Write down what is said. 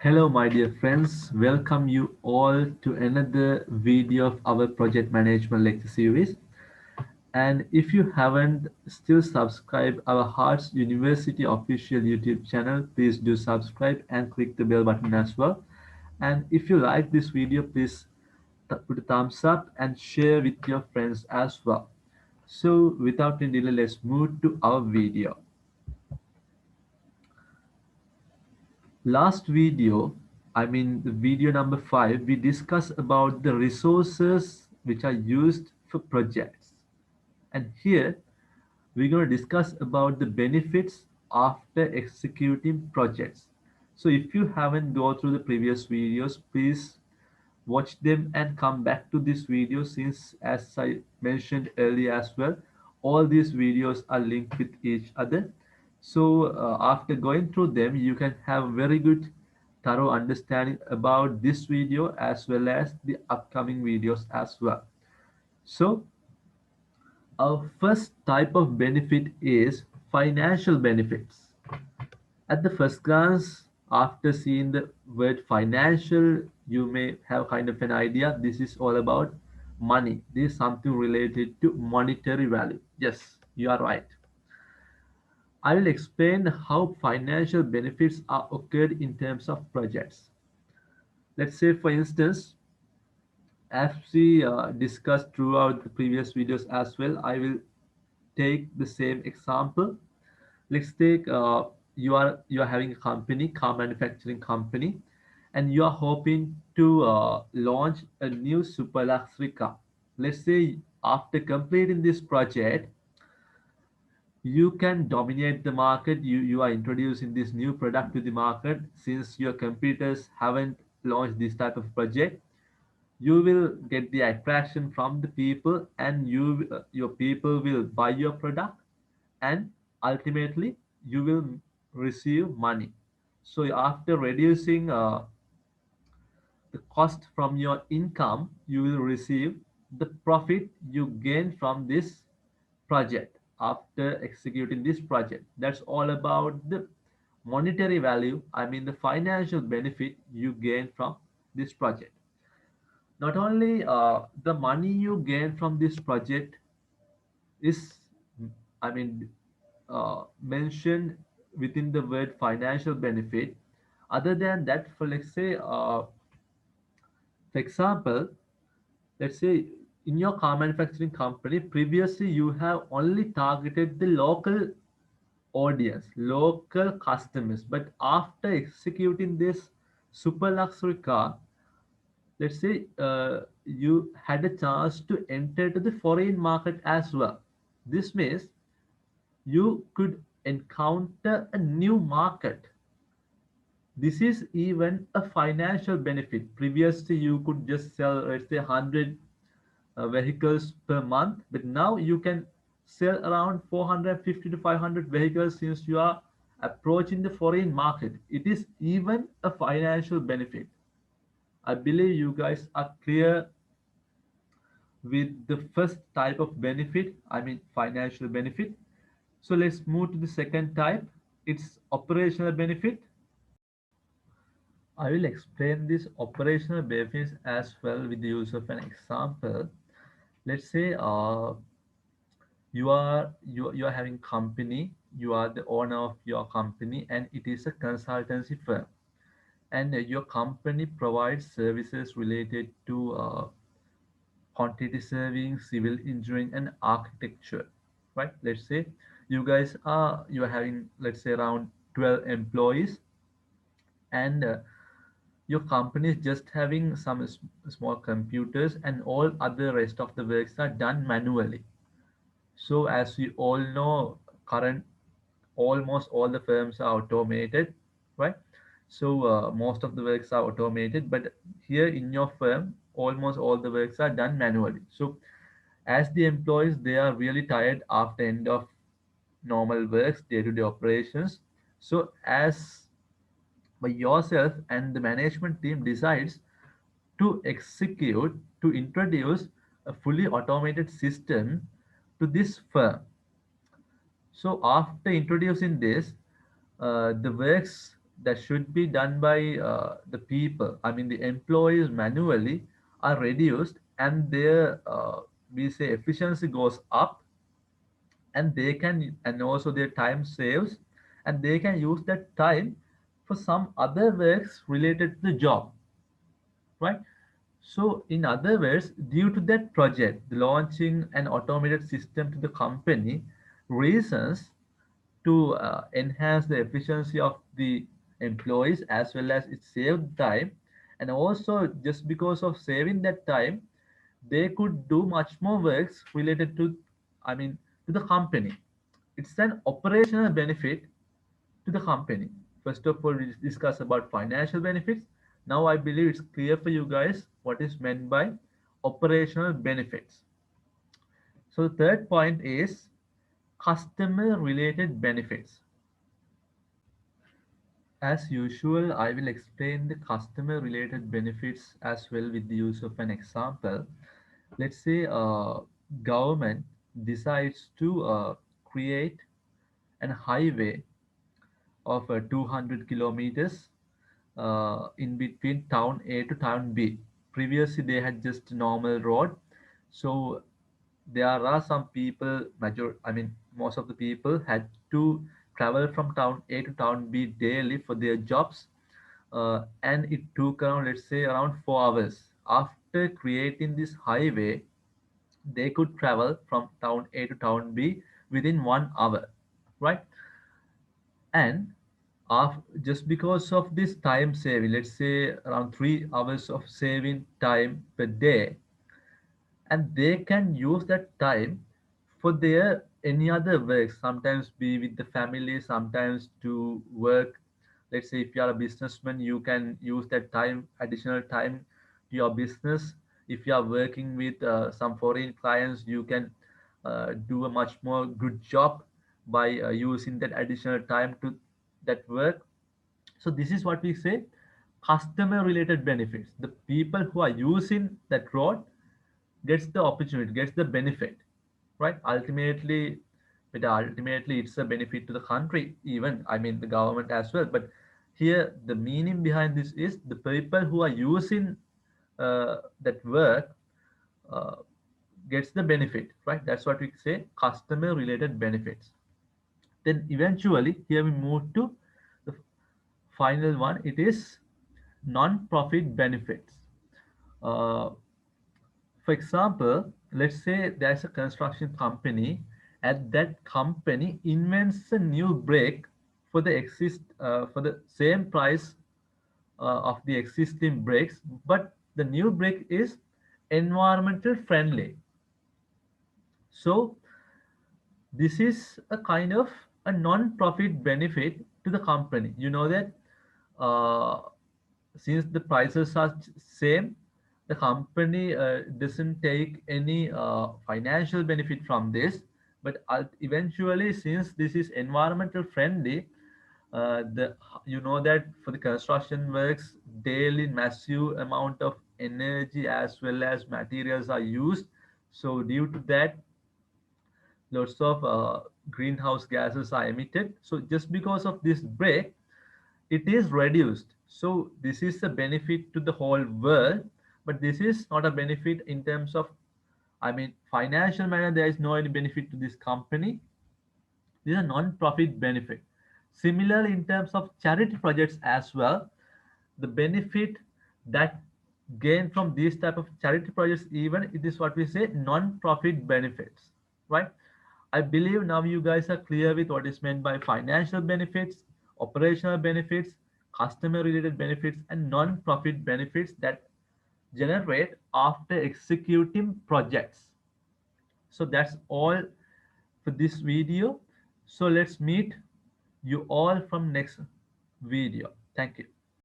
Hello, my dear friends. Welcome you all to another video of our project management lecture series. And if you haven't still subscribed our Hearts University official YouTube channel, please do subscribe and click the bell button as well. And if you like this video, please put a thumbs up and share with your friends as well. So without any delay, let's move to our video. Last video, I mean the video number 5, we discussed about the resources which are used for projects. And here we're going to discuss about the benefits after executing projects. So if you haven't gone through the previous videos, please watch them and come back to this video, since as I mentioned earlier as well, all these videos are linked with each other. So after going through them, you can have very good thorough understanding about this video as well as the upcoming videos as well. So our first type of benefit is financial benefits. At the first glance, after seeing the word financial, you may have kind of an idea. This is all about money. This is something related to monetary value. Yes, you are right. I will explain how financial benefits are occurred in terms of projects. Let's say, for instance, as we discussed throughout the previous videos as well, I will take the same example. Let's take you are having a company, car manufacturing company, and you are hoping to launch a new super luxury car. Let's say after completing this project, you can dominate the market. You are introducing this new product to the market. Since your competitors haven't launched this type of project, you will get the attraction from the people, and your people will buy your product, and ultimately you will receive money. So after reducing the cost from your income, you will receive the profit you gain from this project after executing this project. That's all about the monetary value, I mean the financial benefit you gain from this project. Not only the money you gain from this project is, I mean, mentioned within the word financial benefit. Other than that, for let's say, for example, let's say in your car manufacturing company, previously you have only targeted the local audience, local customers, but after executing this super luxury car, let's say you had a chance to enter to the foreign market as well. This means you could encounter a new market. This is even a financial benefit. Previously, you could just sell, let's say, 100 vehicles per month, but now you can sell around 450 to 500 vehicles since you are approaching the foreign market. It is even a financial benefit. I believe you guys are clear with the first type of benefit, I mean financial benefit. So let's move to the second type. It's operational benefit. I will explain this operational benefits as well with the use of an example. Let's say you are having company, you are the owner of your company, and it is a consultancy firm, and your company provides services related to quantity surveying, civil engineering, and architecture. Right? Let's say you are having, let's say, around 12 employees, and your company is just having some small computers, and all other rest of the works are done manually. So as we all know, current almost all the firms are automated, right? So most of the works are automated, but here in your firm, almost all the works are done manually. So as the employees, they are really tired after end of normal works, day-to-day operations. So as by yourself and the management team decides to execute, to introduce a fully automated system to this firm. So after introducing this, the works that should be done by the people, I mean the employees manually, are reduced, and their we say efficiency goes up, and they can, and also their time saves, and they can use that time for some other works related to the job, right? So in other words, due to that project, the launching an automated system to the company reasons to enhance the efficiency of the employees, as well as it saved time, and also just because of saving that time, they could do much more works related to, I mean, to the company. It's an operational benefit to the company. First of all, we discuss about financial benefits. Now I believe it's clear for you guys what is meant by operational benefits. So the third point is customer related benefits. As usual, I will explain the customer related benefits as well with the use of an example. Let's say government decides to create an highway of 200 kilometers in between town A to town B. Previously, they had just normal road, so there are some people, I mean, most of the people had to travel from town A to town B daily for their jobs, and it took around, let's say, around 4 hours. After creating this highway, they could travel from town A to town B within 1 hour, right? And just because of this time saving, let's say around 3 hours of saving time per day, and they can use that time for their any other work, sometimes be with the family, sometimes to work. Let's say if you are a businessman, you can use that time, additional time, to your business. If you are working with some foreign clients, you can do a much more good job by using that additional time to that work. So this is what we say customer related benefits. The people who are using that road gets the opportunity, gets the benefit, right? Ultimately, but ultimately it's a benefit to the country, even, I mean, the government as well. But here, the meaning behind this is the people who are using that work uh, gets the benefit, right? That's what we say customer related benefits. Then eventually, here we move to the final one. It is non-profit benefits. Uh, For example, let's say there's a construction company, and that company invents a new brake for the same price of the existing brakes, but the new brake is environmental friendly. So this is a kind of a non-profit benefit to the company. You know that uh, since the prices are same, the company doesn't take any financial benefit from this, but eventually, since this is environmental friendly, the you know that for the construction works, daily massive amount of energy as well as materials are used. So due to that, lots of greenhouse gases are emitted. So just because of this break, it is reduced. So this is a benefit to the whole world, but this is not a benefit in terms of, I mean, financial manner. There is no any benefit to this company. These are non-profit benefit. Similarly, in terms of charity projects as well, the benefit that gain from these type of charity projects, even it is what we say non-profit benefits, right? I believe now you guys are clear with what is meant by financial benefits, operational benefits, customer related benefits, and non-profit benefits that generate after executing projects. So that's all for this video. So let's meet you all from next video. Thank you.